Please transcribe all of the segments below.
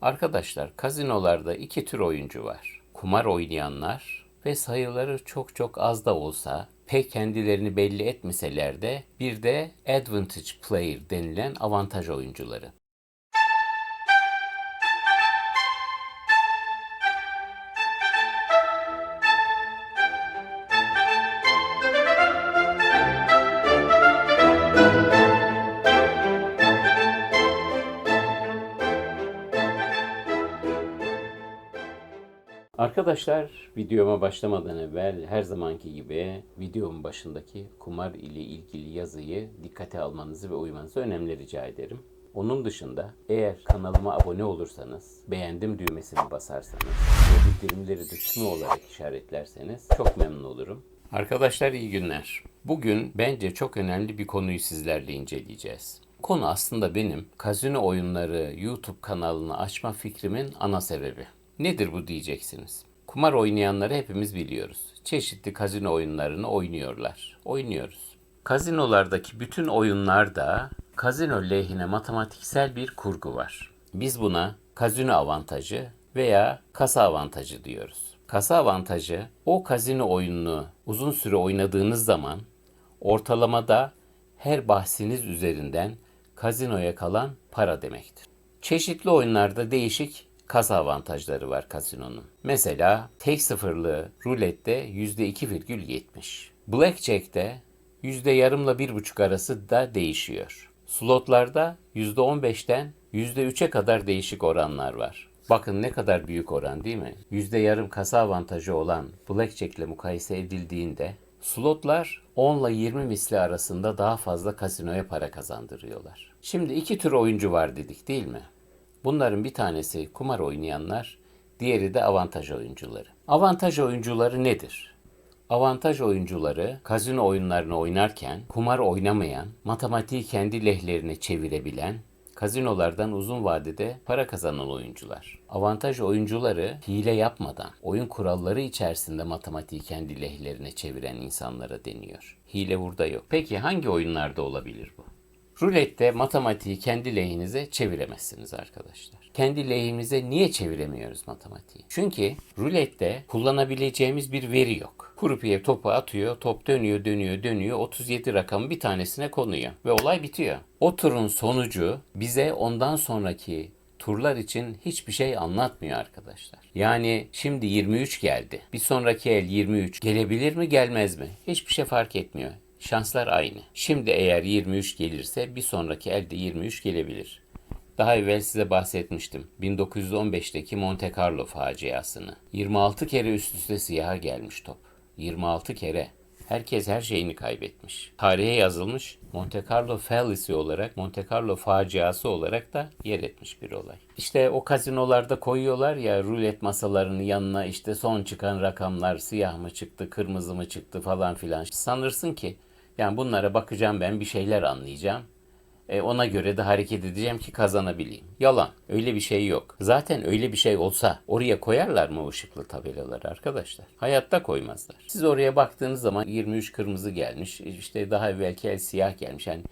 Arkadaşlar, kazinolarda iki tür oyuncu var. Kumar oynayanlar ve sayıları çok çok az da olsa, pek kendilerini belli etmeseler de bir de advantage player denilen avantaj oyuncuları. Arkadaşlar, videoma başlamadan evvel her zamanki gibi videomun başındaki kumar ile ilgili yazıyı dikkate almanızı ve uymanızı önemli rica ederim. Onun dışında eğer kanalıma abone olursanız, beğendim düğmesini basarsanız ve bildirimleri de tümü olarak işaretlerseniz çok memnun olurum. Arkadaşlar, iyi günler. Bugün bence çok önemli bir konuyu sizlerle inceleyeceğiz. Konu aslında benim kazino oyunları YouTube kanalını açma fikrimin ana sebebi. Nedir bu diyeceksiniz. Kumar oynayanları hepimiz biliyoruz. Çeşitli kazino oyunlarını oynuyorlar. Oynuyoruz. Kazinolardaki bütün oyunlarda kazino lehine matematiksel bir kurgu var. Biz buna kazino avantajı veya kasa avantajı diyoruz. Kasa avantajı, o kazino oyununu uzun süre oynadığınız zaman ortalamada her bahsiniz üzerinden kazinoya kalan para demektir. Çeşitli oyunlarda değişik kasa avantajları var kasinonun. Mesela tek sıfırlı rulette %2,70. Blackjack'te %yarımla 1,5 arası da değişiyor. Slotlarda %15'ten %3'e kadar değişik oranlar var. Bakın ne kadar büyük oran değil mi? %yarım kasa avantajı olan Blackjack ile mukayese edildiğinde slotlar 10 ile 20 misli arasında daha fazla kasinoya para kazandırıyorlar. Şimdi iki tür oyuncu var dedik değil mi? Bunların bir tanesi kumar oynayanlar, diğeri de avantaj oyuncuları. Avantaj oyuncuları nedir? Avantaj oyuncuları kazino oyunlarını oynarken kumar oynamayan, matematiği kendi lehlerine çevirebilen, kazinolardan uzun vadede para kazanan oyuncular. Avantaj oyuncuları hile yapmadan, oyun kuralları içerisinde matematiği kendi lehlerine çeviren insanlara deniyor. Hile burada yok. Peki hangi oyunlarda olabilir bu? Rulette matematiği kendi lehinize çeviremezsiniz arkadaşlar. Kendi lehimize niye çeviremiyoruz matematiği? Çünkü rulette kullanabileceğimiz bir veri yok. Kurupiye topu atıyor, top dönüyor, 37 rakamın bir tanesine konuyor ve olay bitiyor. O turun sonucu bize ondan sonraki turlar için hiçbir şey anlatmıyor arkadaşlar. Yani şimdi 23 geldi. Bir sonraki el 23 gelebilir mi gelmez mi? Hiçbir şey fark etmiyor. Şanslar aynı. Şimdi eğer 23 gelirse bir sonraki elde 23 gelebilir. Daha evvel size bahsetmiştim. 1915'teki Monte Carlo faciasını. 26 kere üst üste siyaha gelmiş top. 26 kere. Herkes her şeyini kaybetmiş. Tarihe yazılmış Monte Carlo fallacy olarak, Monte Carlo faciası olarak da yer etmiş bir olay. İşte o kazinolarda koyuyorlar ya rulet masalarının yanına işte son çıkan rakamlar siyah mı çıktı, kırmızı mı çıktı falan filan. Sanırsın ki yani bunlara bakacağım ben bir şeyler anlayacağım. Ona göre de hareket edeceğim ki kazanabileyim. Yalan. Öyle bir şey yok. Zaten öyle bir şey olsa oraya koyarlar mı o ışıklı tabelaları arkadaşlar? Hayatta koymazlar. Siz oraya baktığınız zaman 23 kırmızı gelmiş. İşte daha evvelki el siyah gelmiş. Yani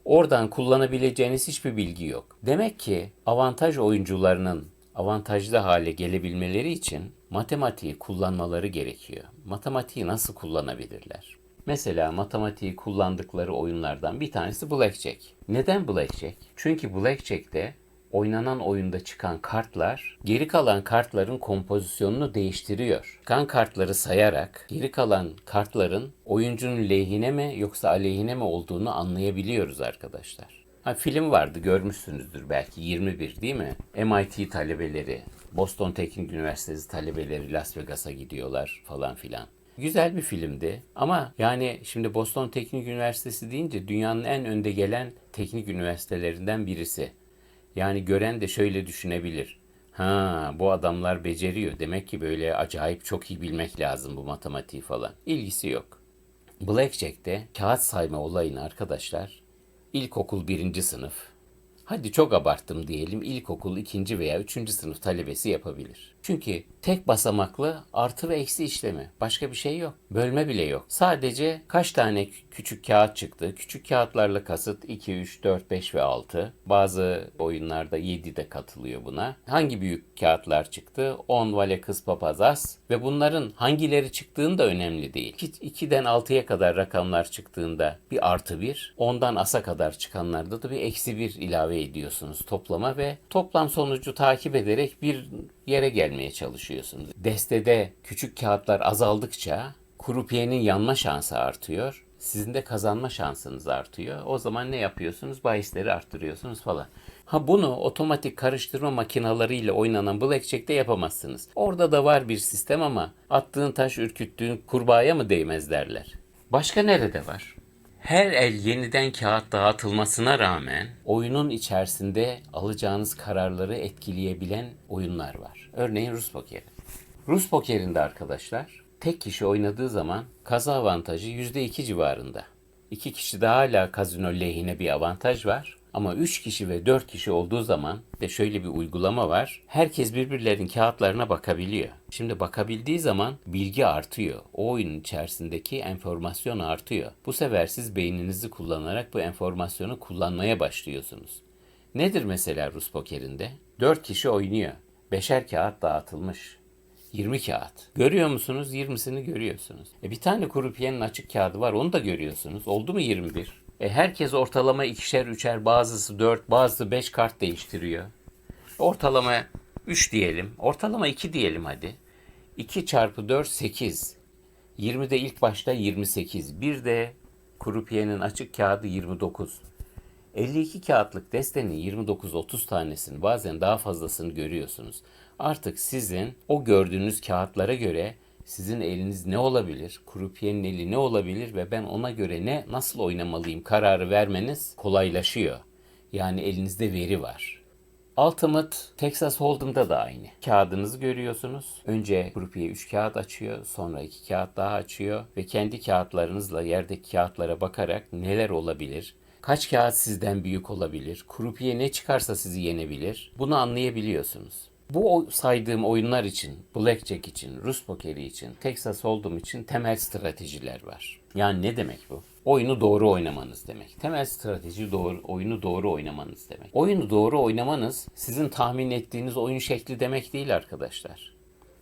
oradan kullanabileceğiniz hiçbir bilgi yok. Demek ki avantaj oyuncularının avantajlı hale gelebilmeleri için matematiği kullanmaları gerekiyor. Matematiği nasıl kullanabilirler? Mesela matematiği kullandıkları oyunlardan bir tanesi Blackjack. Neden Blackjack? Çünkü Blackjack'te oynanan oyunda çıkan kartlar geri kalan kartların kompozisyonunu değiştiriyor. Çıkan kartları sayarak geri kalan kartların oyuncunun lehine mi yoksa aleyhine mi olduğunu anlayabiliyoruz arkadaşlar. Film vardı görmüşsünüzdür belki 21 değil mi? MIT talebeleri, Boston Teknik Üniversitesi talebeleri Las Vegas'a gidiyorlar falan filan. Güzel bir filmdi ama yani şimdi Boston Teknik Üniversitesi deyince dünyanın en önde gelen teknik üniversitelerinden birisi. Yani gören de şöyle düşünebilir. Ha, bu adamlar beceriyor. Demek ki böyle acayip çok iyi bilmek lazım bu matematiği falan. İlgisi yok. Blackjack'te kağıt sayma olayını arkadaşlar ilkokul birinci sınıf, hadi çok abarttım diyelim ilkokul 2. veya 3. sınıf talebesi yapabilir. Çünkü tek basamaklı artı ve eksi işlemi. Başka bir şey yok. Bölme bile yok. Sadece kaç tane küçük kağıt çıktı. Küçük kağıtlarla kasıt 2, 3, 4, 5 ve 6. Bazı oyunlarda 7 de katılıyor buna. Hangi büyük kağıtlar çıktı? 10, vale, kız, papaz, as. Ve bunların hangileri çıktığın da önemli değil. 2'den 6'ya kadar rakamlar çıktığında bir artı 1, 10'dan asa kadar çıkanlarda da bir eksi 1 ilave ediyorsunuz toplama ve toplam sonucu takip ederek bir yere gelmeye çalışıyorsunuz. Destede küçük kağıtlar azaldıkça krupiyenin yanma şansı artıyor. Sizin de kazanma şansınız artıyor. O zaman ne yapıyorsunuz? Bahisleri arttırıyorsunuz falan. Ha, bunu otomatik karıştırma makinalarıyla oynanan blackjack'te yapamazsınız. Orada da var bir sistem ama attığın taş ürküttüğün kurbağaya mı değmez derler. Başka nerede var? Her el yeniden kağıt dağıtılmasına rağmen oyunun içerisinde alacağınız kararları etkileyebilen oyunlar var. Örneğin Rus pokeri. Rus pokerinde arkadaşlar tek kişi oynadığı zaman kaza avantajı %2 civarında. 2 kişi de hala kazino lehine bir avantaj var. Ama 3 kişi ve 4 kişi olduğu zaman de şöyle bir uygulama var. Herkes birbirlerinin kağıtlarına bakabiliyor. Şimdi bakabildiği zaman bilgi artıyor. O oyunun içerisindeki enformasyon artıyor. Bu sefer siz beyninizi kullanarak bu enformasyonu kullanmaya başlıyorsunuz. Nedir mesela Rus pokerinde? 4 kişi oynuyor. 5'er kağıt dağıtılmış. 20 kağıt. Görüyor musunuz? 20'sini görüyorsunuz. Bir tane krupiyenin açık kağıdı var, onu da görüyorsunuz. Oldu mu 21? Herkes ortalama ikişer, üçer, bazısı 4, bazısı 5 kart değiştiriyor. Ortalama 3 diyelim. Ortalama 2 diyelim hadi. 2 çarpı 4 8. 20 de ilk başta 28. Bir de krupiyenin açık kağıdı 29. 52 kağıtlık destenin 29-30 tanesini, bazen daha fazlasını görüyorsunuz. Artık sizin o gördüğünüz kağıtlara göre sizin eliniz ne olabilir, krupiyenin eli ne olabilir ve ben ona göre nasıl oynamalıyım kararı vermeniz kolaylaşıyor. Yani elinizde veri var. Ultimate Texas Hold'em'da da aynı. Kağıdınızı görüyorsunuz. Önce krupiye 3 kağıt açıyor, sonra 2 kağıt daha açıyor ve kendi kağıtlarınızla yerdeki kağıtlara bakarak neler olabilir, kaç kağıt sizden büyük olabilir, krupiye ne çıkarsa sizi yenebilir, bunu anlayabiliyorsunuz. Bu saydığım oyunlar için, Blackjack için, Rus pokeri için, Texas Hold'em için temel stratejiler var. Yani ne demek bu? Oyunu doğru oynamanız demek. Temel strateji oyunu doğru oynamanız demek. Oyunu doğru oynamanız sizin tahmin ettiğiniz oyun şekli demek değil arkadaşlar.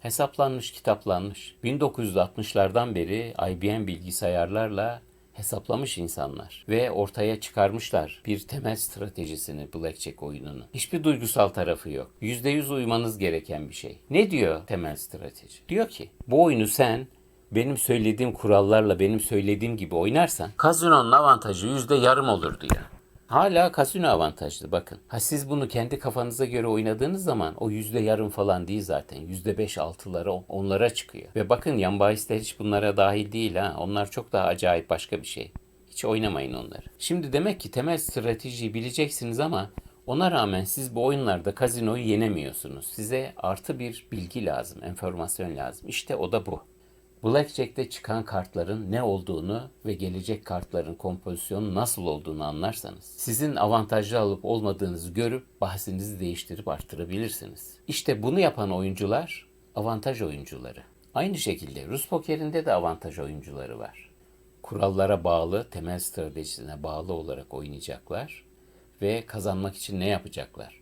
Hesaplanmış, kitaplanmış. 1960'lardan beri IBM bilgisayarlarla hesaplamış insanlar ve ortaya çıkarmışlar bir temel stratejisini Blackjack oyununu. Hiçbir duygusal tarafı yok. %100 uymanız gereken bir şey. Ne diyor temel strateji? Diyor ki bu oyunu sen benim söylediğim kurallarla benim söylediğim gibi oynarsan kazinonun avantajı %yarım olur diyor. Hala kasino avantajlı bakın. Ha, siz bunu kendi kafanıza göre oynadığınız zaman o %yarım falan değil zaten. %5-6'lara onlara çıkıyor. Ve bakın yan bahisler hiç bunlara dahil değil ha. Onlar çok daha acayip başka bir şey. Hiç oynamayın onları. Şimdi demek ki temel stratejiyi bileceksiniz ama ona rağmen siz bu oyunlarda kazinoyu yenemiyorsunuz. Size artı bir bilgi lazım, enformasyon lazım. İşte o da bu. Blackjack'te çıkan kartların ne olduğunu ve gelecek kartların kompozisyonu nasıl olduğunu anlarsanız, sizin avantajlı alıp olmadığınızı görüp bahsinizi değiştirip arttırabilirsiniz. İşte bunu yapan oyuncular avantaj oyuncuları. Aynı şekilde Rus pokerinde de avantaj oyuncuları var. Kurallara bağlı, temel stratejisine bağlı olarak oynayacaklar ve kazanmak için ne yapacaklar?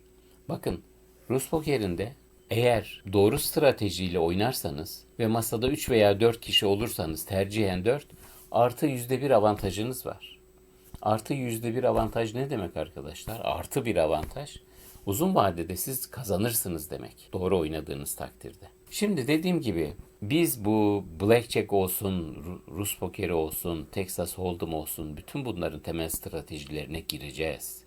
Bakın, Rus pokerinde eğer doğru stratejiyle oynarsanız ve masada 3 veya 4 kişi olursanız tercihen 4 artı %1 avantajınız var. Artı %1 avantaj ne demek arkadaşlar? Artı bir avantaj. Uzun vadede siz kazanırsınız demek. Doğru oynadığınız takdirde. Şimdi dediğim gibi biz bu Blackjack olsun, Rus pokeri olsun, Texas Hold'em olsun bütün bunların temel stratejilerine gireceğiz.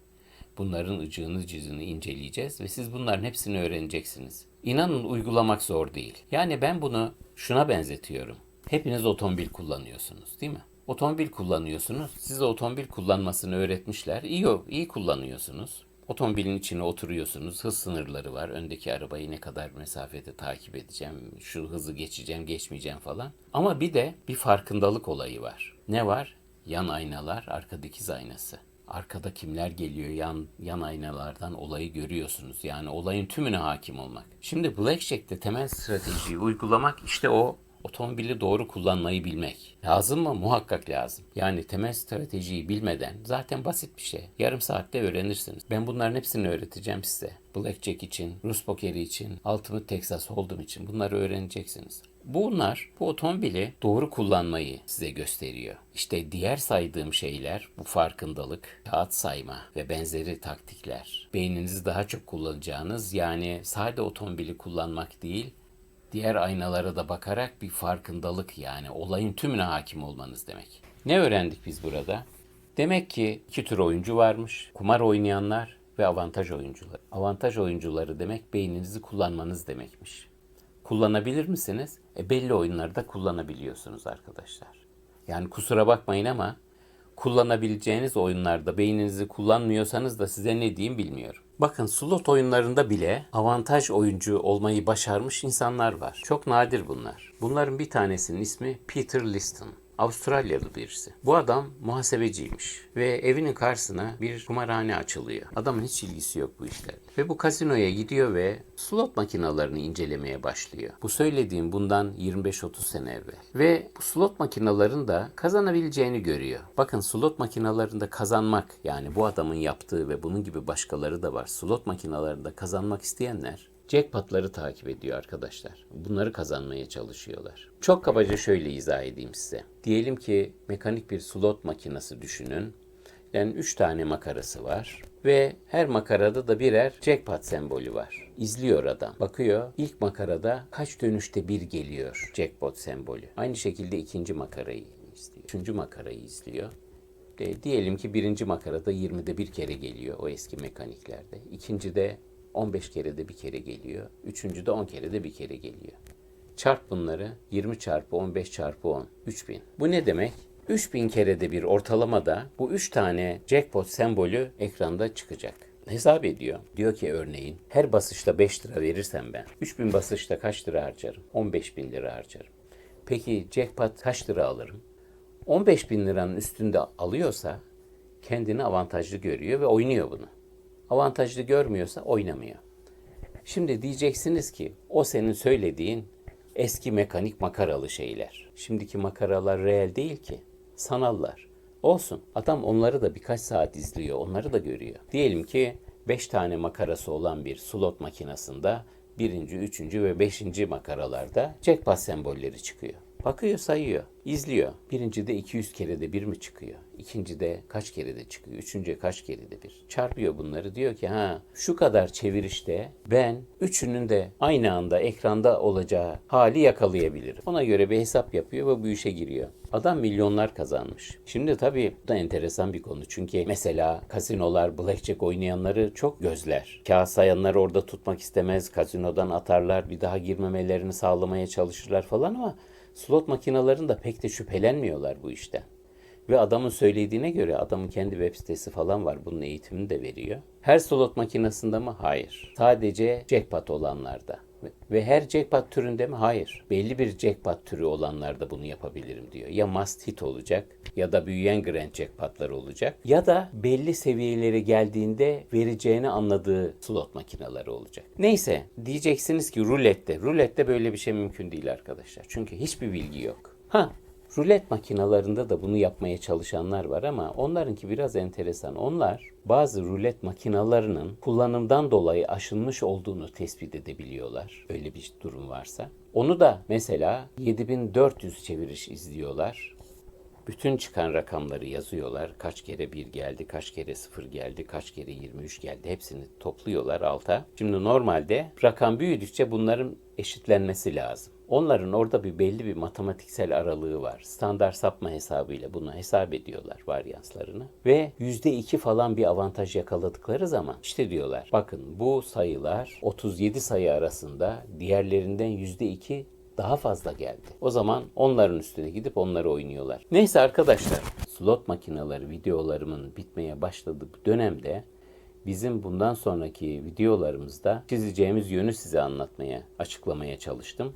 Bunların ıcığını cızını inceleyeceğiz ve siz bunların hepsini öğreneceksiniz. İnanın uygulamak zor değil. Yani ben bunu şuna benzetiyorum. Hepiniz otomobil kullanıyorsunuz değil mi? Otomobil kullanıyorsunuz. Size otomobil kullanmasını öğretmişler. İyi kullanıyorsunuz. Otomobilin içine oturuyorsunuz. Hız sınırları var. Öndeki arabayı ne kadar mesafede takip edeceğim, şu hızı geçeceğim, geçmeyeceğim falan. Ama bir de bir farkındalık olayı var. Ne var? Yan aynalar, arka dikiz aynası. Arkada kimler geliyor yan aynalardan olayı görüyorsunuz. Yani olayın tümüne hakim olmak. Şimdi Blackjack'te temel stratejiyi uygulamak işte o Otomobili doğru kullanmayı bilmek. Lazım mı? Muhakkak lazım. Yani temel stratejiyi bilmeden zaten basit bir şey. Yarım saatte öğrenirsiniz. Ben bunların hepsini öğreteceğim size. Blackjack için, Rus pokeri için, Ultimate Texas Hold'em için bunları öğreneceksiniz. Bunlar bu otomobili doğru kullanmayı size gösteriyor. İşte diğer saydığım şeyler, bu farkındalık, kağıt sayma ve benzeri taktikler. Beyninizi daha çok kullanacağınız, yani sadece otomobili kullanmak değil, diğer aynalara da bakarak bir farkındalık, yani olayın tümüne hakim olmanız demek. Ne öğrendik biz burada? Demek ki iki tür oyuncu varmış. Kumar oynayanlar ve avantaj oyuncuları. Avantaj oyuncuları demek beyninizi kullanmanız demekmiş. Kullanabilir misiniz? Belli oyunlarda kullanabiliyorsunuz arkadaşlar. Yani kusura bakmayın ama kullanabileceğiniz oyunlarda beyninizi kullanmıyorsanız da size ne diyeyim bilmiyorum. Bakın, slot oyunlarında bile avantaj oyuncu olmayı başarmış insanlar var. Çok nadir bunlar. Bunların bir tanesinin ismi Peter Liston. Avustralyalı birisi. Bu adam muhasebeciymiş ve evinin karşısına bir kumarhane açılıyor. Adamın hiç ilgisi yok bu işlerle. Ve bu kasinoya gidiyor ve slot makinalarını incelemeye başlıyor. Bu söylediğim bundan 25-30 sene evvel. Ve bu slot makinaların da kazanabileceğini görüyor. Bakın, slot makinalarında kazanmak, yani bu adamın yaptığı ve bunun gibi başkaları da var. Slot makinalarında kazanmak isteyenler jackpotları takip ediyor arkadaşlar. Bunları kazanmaya çalışıyorlar. Çok kabaca şöyle izah edeyim size. Diyelim ki mekanik bir slot makinesi düşünün. Yani 3 tane makarası var ve her makarada da birer jackpot sembolü var. İzliyor adam. Bakıyor, ilk makarada kaç dönüşte bir geliyor jackpot sembolü. Aynı şekilde ikinci makarayı izliyor. Üçüncü makarayı izliyor. Diyelim ki birinci makarada 20'de bir kere geliyor o eski mekaniklerde. İkinci de 15 kere de bir kere geliyor. Üçüncü de 10 kere de bir kere geliyor. Çarp bunları. 20 çarpı 15 çarpı 10. 3000. Bu ne demek? 3000 kerede bir ortalamada bu 3 tane jackpot sembolü ekranda çıkacak. Hesap ediyor. Diyor ki örneğin her basışta 5 lira verirsem ben 3000 basışta kaç lira harcarım? 15.000 lira harcarım. Peki jackpot kaç lira alırım? 15.000 liranın üstünde alıyorsa kendini avantajlı görüyor ve oynuyor bunu. Avantajlı görmüyorsa oynamıyor. Şimdi diyeceksiniz ki o senin söylediğin eski mekanik makaralı şeyler. Şimdiki makaralar reel değil ki. Sanallar. Olsun. Adam onları da birkaç saat izliyor. Onları da görüyor. Diyelim ki 5 tane makarası olan bir slot makinasında birinci, üçüncü ve beşinci makaralarda jackpot sembolleri çıkıyor. Bakıyor, sayıyor, izliyor. Birincide 200 kerede bir mi çıkıyor? İkincide kaç kerede çıkıyor? Üçüncüde kaç kerede bir? Çarpıyor bunları, diyor ki şu kadar çevirişte ben üçünün de aynı anda ekranda olacağı hali yakalayabilirim. Ona göre bir hesap yapıyor ve bu işe giriyor. Adam milyonlar kazanmış. Şimdi tabii bu da enteresan bir konu. Çünkü mesela kasinolar, blackjack oynayanları çok gözler. Kağıt sayanları orada tutmak istemez. Kasinodan atarlar. Bir daha girmemelerini sağlamaya çalışırlar falan ama slot makinalarında pek de şüphelenmiyorlar bu işten. Ve adamın söylediğine göre adamın kendi web sitesi falan var. Bunun eğitimini de veriyor. Her slot makinesinde mi? Hayır. Sadece jackpot olanlarda. Ve her jackpot türünde mi? Hayır. Belli bir jackpot türü olanlarda bunu yapabilirim diyor. Ya must hit olacak ya da büyüyen grand jackpotlar olacak ya da belli seviyelere geldiğinde vereceğini anladığı slot makineleri olacak. Neyse, diyeceksiniz ki rulette. Rulette böyle bir şey mümkün değil arkadaşlar. Çünkü hiçbir bilgi yok. Rulet makinalarında da bunu yapmaya çalışanlar var ama onlarınki biraz enteresan. Onlar bazı rulet makinalarının kullanımdan dolayı aşınmış olduğunu tespit edebiliyorlar. Öyle bir durum varsa. Onu da mesela 7400 çeviriş izliyorlar. Bütün çıkan rakamları yazıyorlar. Kaç kere 1 geldi, kaç kere 0 geldi, kaç kere 23 geldi. Hepsini topluyorlar alta. Şimdi normalde rakam büyüdükçe bunların eşitlenmesi lazım. Onların orada belli bir matematiksel aralığı var. Standart sapma hesabıyla bunu hesap ediyorlar, varyanslarını. Ve %2 falan bir avantaj yakaladıkları zaman işte diyorlar, bakın bu sayılar 37 sayı arasında diğerlerinden %2 daha fazla geldi. O zaman onların üstüne gidip onları oynuyorlar. Neyse arkadaşlar, slot makineleri videolarımın bitmeye başladığı dönemde bizim bundan sonraki videolarımızda çizeceğimiz yönü size anlatmaya, açıklamaya çalıştım.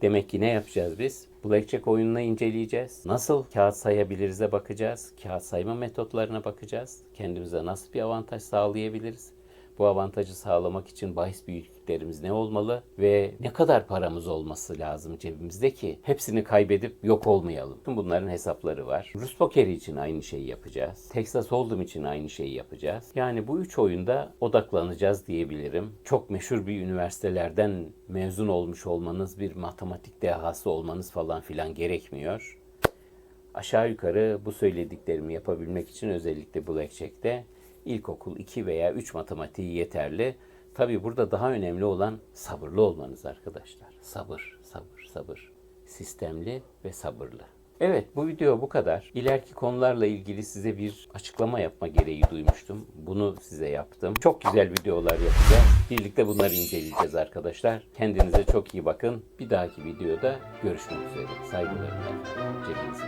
Demek ki ne yapacağız biz? Blackjack oyununu inceleyeceğiz. Nasıl kağıt sayabiliriz'e bakacağız. Kağıt sayma metotlarına bakacağız. Kendimize nasıl bir avantaj sağlayabiliriz? Bu avantajı sağlamak için bahis büyüklüklerimiz ne olmalı ve ne kadar paramız olması lazım cebimizde ki hepsini kaybedip yok olmayalım. Tüm bunların hesapları var. Rus pokeri için aynı şeyi yapacağız. Texas Hold'em için aynı şeyi yapacağız. Yani bu 3 oyunda odaklanacağız diyebilirim. Çok meşhur bir üniversitelerden mezun olmuş olmanız, bir matematik dehası olmanız falan filan gerekmiyor. Aşağı yukarı bu söylediklerimi yapabilmek için özellikle Blackjack'te ilkokul 2 veya 3 matematiği yeterli. Tabii burada daha önemli olan sabırlı olmanız arkadaşlar. Sabır, sabır, sabır. Sistemli ve sabırlı. Evet, bu video bu kadar. İleriki konularla ilgili size bir açıklama yapma gereği duymuştum. Bunu size yaptım. Çok güzel videolar yapacağız. Birlikte bunları inceleyeceğiz arkadaşlar. Kendinize çok iyi bakın. Bir dahaki videoda görüşmek üzere. Saygılarımla. Cebinizin